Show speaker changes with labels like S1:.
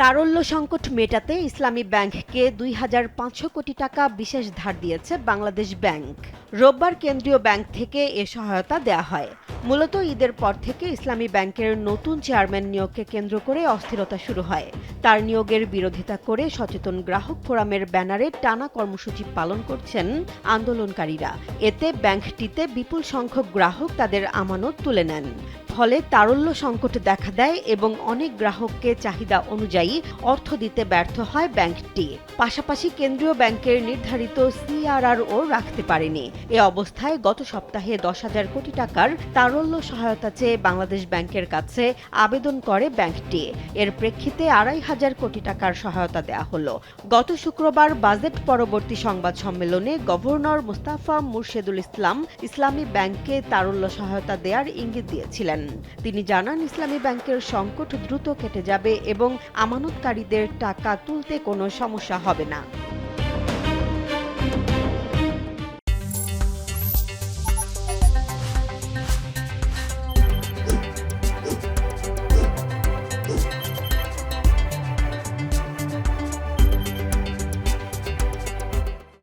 S1: তারল্য সংকট মেটাতে ইসলামী ব্যাংককে ২,৫০০ কোটি টাকা বিশেষ ধার দিয়েছে বাংলাদেশ ব্যাংক। রোববার কেন্দ্রীয় ব্যাংক থেকে এ সহায়তা দেয়া হয়। মূলত ঈদের পর থেকে ইসলামী ব্যাংকের নতুন চেয়ারম্যান নিয়োগকে কেন্দ্র করে অস্থিরতা শুরু হয়। তার নিয়োগের বিরোধিতা করে সচেতন গ্রাহক ফোরামের ব্যানারে টানা কর্মসূচি পালন করছেন আন্দোলনকারীরা। এতে ব্যাংকটিতে বিপুল সংখ্যক গ্রাহক তাদের আমানত তুলে নেন। ফলে তারল্য সংকট দেখা দেয় এবং অনেক গ্রাহককে চাহিদা অনুযায়ী অর্থ দিতে ব্যর্থ হয় ব্যাংকটি। পাশাপাশি কেন্দ্রীয় ব্যাংকের নির্ধারিত সিআরআরও রাখতে পারেনি। এ অবস্থায় গত সপ্তাহে ১০,০০০ কোটি টাকার তারল্য সহায়তা চেয়ে বাংলাদেশ ব্যাংকের কাছে আবেদন করে ব্যাংকটি। এর প্রেক্ষিতে ২,৫০০ কোটি টাকার সহায়তা দেয়া হলো। গত শুক্রবার বাজেট পরবর্তী সংবাদ সম্মেলনে গভর্নর মোস্তাফা মুর্শেদুল ইসলাম ইসলামী ব্যাংককে তারল্য সহায়তা দেওয়ার ইঙ্গিত দিয়েছিলেন। তিনি জানান, ইসলামী ব্যাংকের সংকট দ্রুত কেটে যাবে এবং আমানতকারীদের টাকা তুলতে কোনো সমস্যা হবে না।